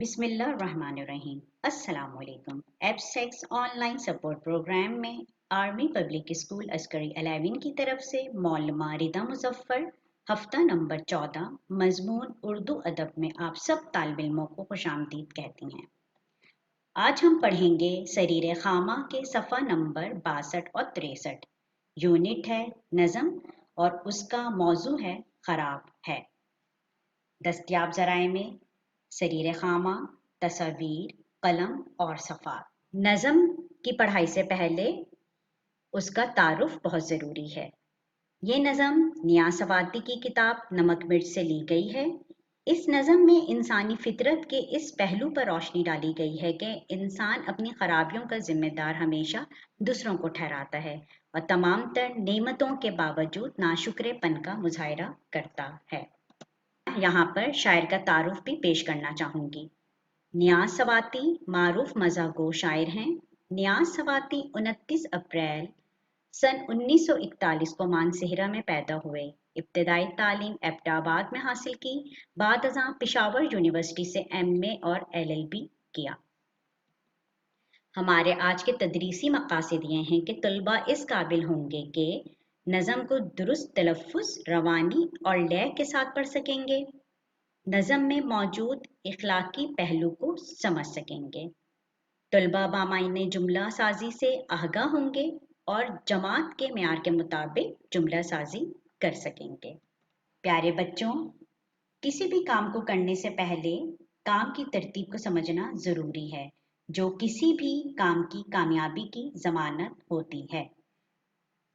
बिस्मिल्लाहिर्रहमानिर्रहीम। अस्सलाम वालेकुम। एब्सेक्स ऑनलाइन सपोर्ट प्रोग्राम में आर्मी पब्लिक स्कूल अस्करी 11 की तरफ से मौलमा रिदा मुजफ्फर हफ्ता नंबर 14 मजमून उर्दू अदब में आप सब तालिब इल्मों को खुशामदीद कहती हैं। आज हम पढ़ेंगे सरीर खामा के सफ़ा नंबर 62 और 63। यूनिट है नज़म और उसका मौजू है ख़राब है। दस्तयाब ज़राए में सरीर खामा, तस्वीर, कलम और सफ़ात। नज़म की पढ़ाई से पहले उसका तारुफ बहुत ज़रूरी है। ये नज़म नियाज़ सवाती की किताब नमक मिर्च से ली गई है। इस नज़म में इंसानी फितरत के इस पहलू पर रोशनी डाली गई है कि इंसान अपनी खराबियों का जिम्मेदार हमेशा दूसरों को ठहराता है और तमाम तर नेमतों के बावजूद नाशुक्रेपन का मुजाहरा करता है। यहाँ पर शायर का तारुफ भी पेश करना चाहूँगी। नियाज़ सवाती मारूफ मज़ाहगो शायर हैं। नियाज़ सवाती 29 अप्रैल सन 1941 को मानसेहरा में पैदा हुए। इब्तदाई तालीम एबटाबाद में हासिल की। बाद अज़ां पेशावर यूनिवर्सिटी से MA और LLB किया। हमारे आज के तदरीसी मकासद ये हैं कि तलबा इस काबिल होंगे कि नज़म को दुरुस्त तलफ़्फ़ुज़, रवानी और लय के साथ पढ़ सकेंगे। नज़म में मौजूद इखलाकी पहलू को समझ सकेंगे। तलबा बामायने जुमला साजी से आगाह होंगे और जमात के मेयार के मुताबिक जुमला साजी कर सकेंगे। प्यारे बच्चों, किसी भी काम को करने से पहले काम की तरतीब को समझना ज़रूरी है, जो किसी भी काम की कामयाबी की ज़मानत होती है।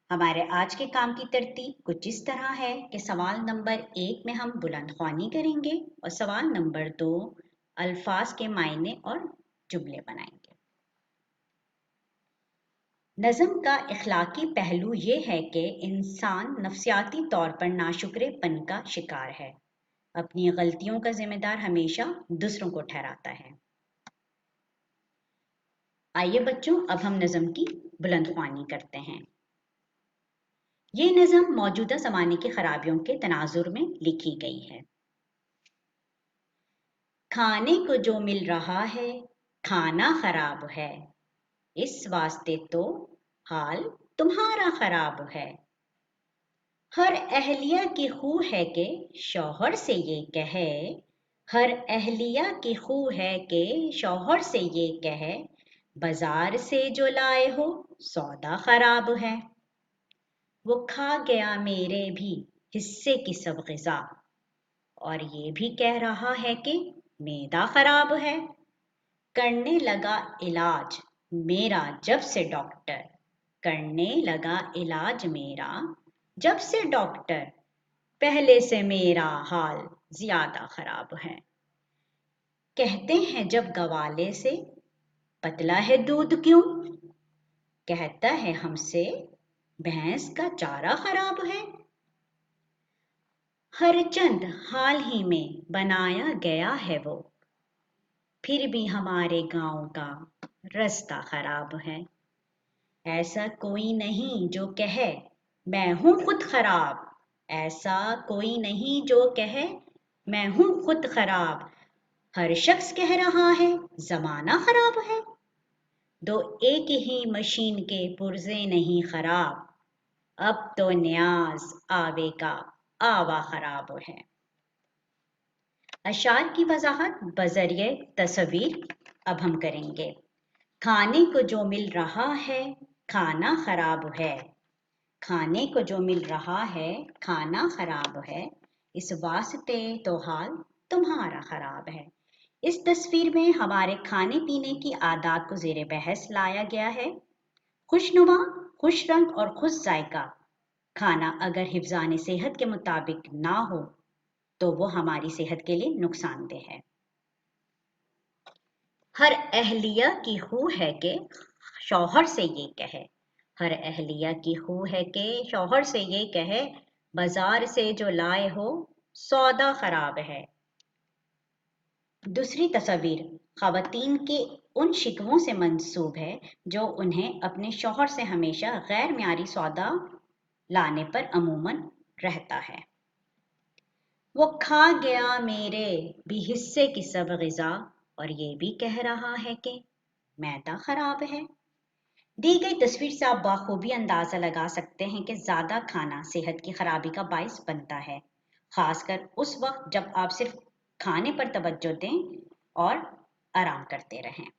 हमारे आज के काम की तरतीब कुछ इस तरह है कि सवाल नंबर 1 में हम बुलंद ख्वानी करेंगे और सवाल नंबर 2 अल्फाज के मायने और जुमले बनाएंगे। नज़म का इखलाकी पहलू ये है कि इंसान नफ्सियाती तौर पर नाशुक्रेपन का शिकार है। अपनी गलतियों का जिम्मेदार हमेशा दूसरों को ठहराता है। आइए बच्चों, अब हम नज़म की बुलंद ख्वानी करते हैं। ये नज़म मौजूदा ज़माने की खराबियों के तनाजुर में लिखी गई है। खाने को जो मिल रहा है खाना खराब है, इस वास्ते तो हाल तुम्हारा खराब है। हर अहलिया की खू है कि शौहर से ये कहे, हर अहलिया की खू है कि शौहर से ये कहे, बाजार से जो लाए हो सौदा खराब है। वो खा गया मेरे भी हिस्से की सब ग़िज़ा, और ये भी कह रहा है कि मैदा खराब है। करने लगा इलाज मेरा जब से डॉक्टर, करने लगा इलाज मेरा जब से डॉक्टर, पहले से मेरा हाल ज्यादा खराब है। कहते हैं जब गवाले से पतला है दूध क्यों, कहता है हमसे भैंस का चारा खराब है। हर चंद हाल ही में बनाया गया है वो, फिर भी हमारे गांव का रास्ता खराब है। ऐसा कोई नहीं जो कहे मैं हूं खुद खराब, ऐसा कोई नहीं जो कहे मैं हूं खुद खराब। हर शख्स कह रहा है जमाना खराब है। दो एक ही मशीन के पुर्जे नहीं खराब, अब तो न्याज आवे का आवा खराब है। अशार की वजाहत बजरिए तस्वीर अब हम करेंगे। खाने को जो मिल रहा है खाना खराब है, खाने को जो मिल रहा है खाना खराब है, इस वास्ते तो हाल तुम्हारा खराब है। इस तस्वीर में हमारे खाने पीने की आदत को ज़ेरे बहस लाया गया है। खुशनुमा, खुश रंग और खुश जायका खाना अगर हिफ्ज़ान सेहत के मुताबिक ना हो तो वो हमारी सेहत के लिए नुकसानदेह है। हर अहलिया की खू है कि शौहर से ये कहे, हर अहलिया की खू है कि शौहर से ये कहे, बाजार से जो लाए हो सौदा खराब है। दूसरी तस्वीर ख़वातीन के उन शिकवों से मंसूब है जो उन्हें अपने शौहर से हमेशा गैर म्यारी सौदा लाने पर अमूमन रहता है। वो खा गया मेरे भी हिस्से की सब ग़िज़ा, اور یہ بھی کہہ رہا ہے کہ معدہ خراب ہے۔ دی گئی تصویر سے آپ بخوبی اندازہ لگا سکتے ہیں کہ زیادہ کھانا صحت کی خرابی کا باعث بنتا ہے، خاص کر اس وقت جب آپ صرف کھانے پر توجہ دیں اور آرام کرتے رہیں۔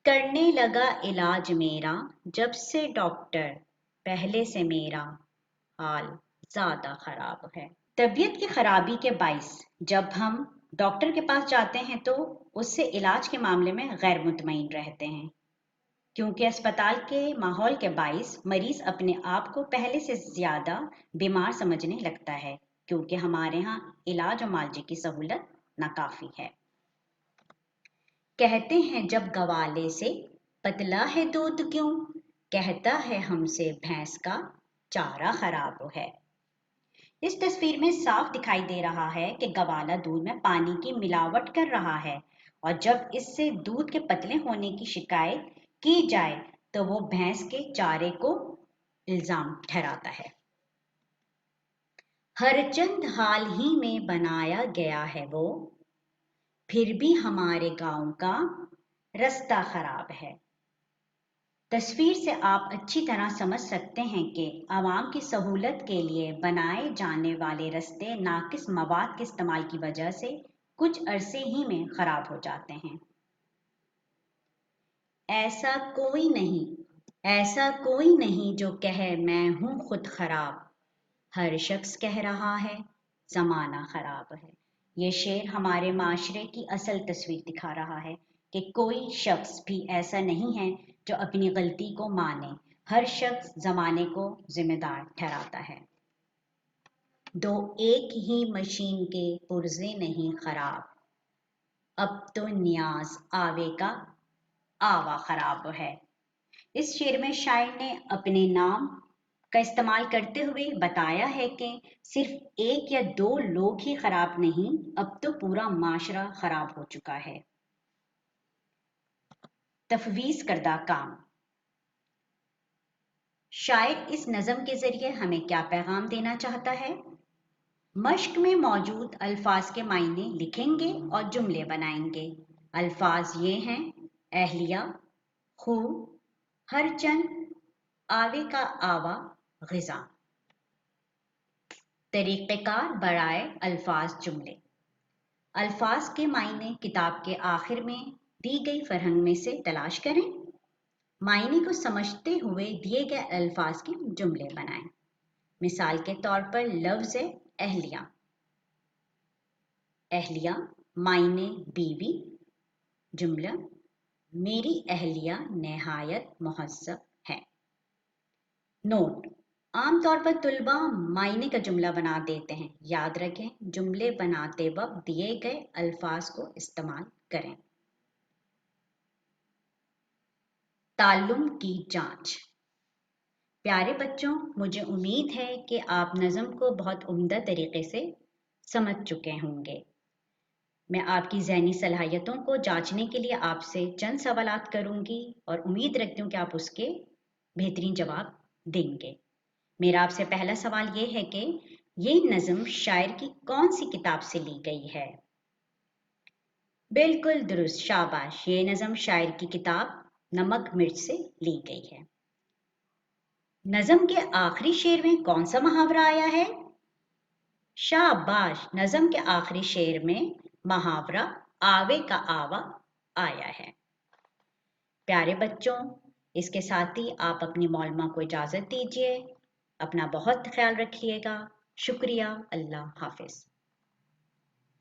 کرنے لگا علاج میرا جب سے ڈاکٹر، پہلے سے میرا حال زیادہ خراب ہے۔ طبیعت کی خرابی کے باعث جب ہم ڈاکٹر کے پاس جاتے ہیں تو اس سے علاج کے معاملے میں غیر مطمئن رہتے ہیں، کیونکہ اسپتال کے ماحول کے باعث مریض اپنے آپ کو پہلے سے زیادہ بیمار سمجھنے لگتا ہے، کیونکہ ہمارے ہاں علاج و معالجے کی سہولت ناکافی ہے۔ کہتے ہیں جب گوالے سے پتلا ہے دودھ کیوں، کہتا ہے ہم سے بھینس کا چارہ خراب ہے۔ اس تصویر میں صاف دکھائی دے رہا ہے کہ گوالا دودھ میں پانی کی ملاوٹ کر رہا ہے، اور جب اس سے دودھ کے پتلے ہونے کی شکایت کی جائے تو وہ بھینس کے چارے کو الزام ٹھہراتا ہے۔ ہر چند حال ہی میں بنایا گیا ہے وہ، پھر بھی ہمارے گاؤں کا رستہ خراب ہے۔ تصویر سے آپ اچھی طرح سمجھ سکتے ہیں کہ عوام کی سہولت کے لیے بنائے جانے والے رستے ناقص مواد کے استعمال کی وجہ سے کچھ عرصے ہی میں خراب ہو جاتے ہیں۔ ایسا کوئی نہیں جو کہے میں ہوں خود خراب، ہر شخص کہہ رہا ہے زمانہ خراب ہے۔ یہ شعر ہمارے معاشرے کی اصل تصویر دکھا رہا ہے کہ کوئی شخص بھی ایسا نہیں ہے جو اپنی غلطی کو مانے، ہر شخص زمانے کو ذمہ دار ٹھہراتا ہے۔ دو ایک ہی مشین کے پرزے نہیں خراب، اب تو نیاز آوے کا آوا خراب ہے۔ اس شعر میں شاعر نے اپنے نام کا استعمال کرتے ہوئے بتایا ہے کہ صرف ایک یا دو لوگ ہی خراب نہیں، اب تو پورا معاشرہ خراب ہو چکا ہے۔ تفویض کردہ کام۔ شاعر اس نظم کے ذریعے ہمیں کیا پیغام دینا چاہتا ہے؟ مشق میں موجود الفاظ کے معنی لکھیں گے اور جملے بنائیں گے۔ الفاظ یہ ہیں: اہلیہ، خو، ہر چند، آوے کا آوا، غذا۔ طریقہ کار برائے الفاظ جملے۔ الفاظ کے معنی کتاب کے آخر میں دی گئی فرہنگ میں سے تلاش کریں۔ معنی کو سمجھتے ہوئے دیے گئے الفاظ کے جملے بنائیں۔ مثال کے طور پر لفظ اہلیہ۔ اہلیہ معنی بیوی، جملہ میری اہلیہ نہایت مہذب ہے۔ نوٹ: عام طور پر طلباء معنی کا جملہ بنا دیتے ہیں، یاد رکھیں جملے بناتے وقت دیے گئے الفاظ کو استعمال کریں۔ تعلم کی جانچ۔ پیارے بچوں، مجھے امید ہے کہ آپ نظم کو بہت عمدہ طریقے سے سمجھ چکے ہوں گے۔ میں آپ کی ذہنی صلاحیتوں کو جانچنے کے لیے آپ سے چند سوالات کروں گی اور امید رکھتی ہوں کہ آپ اس کے بہترین جواب دیں گے۔ میرا آپ سے پہلا سوال یہ ہے کہ یہ نظم شاعر کی کون سی کتاب سے لی گئی ہے؟ بالکل درست، شاباش، یہ نظم شاعر کی کتاب نمک مرچ سے لی گئی ہے۔ نظم کے آخری شعر میں کون سا محاورہ آیا ہے؟ شاباش، نظم کے آخری شعر میں محاورہ آوے کا آوا آیا ہے۔ پیارے بچوں، اس کے ساتھ ہی آپ اپنی معلمہ کو اجازت دیجیے۔ اپنا بہت خیال رکھیے گا۔ شکریہ۔ اللہ حافظ۔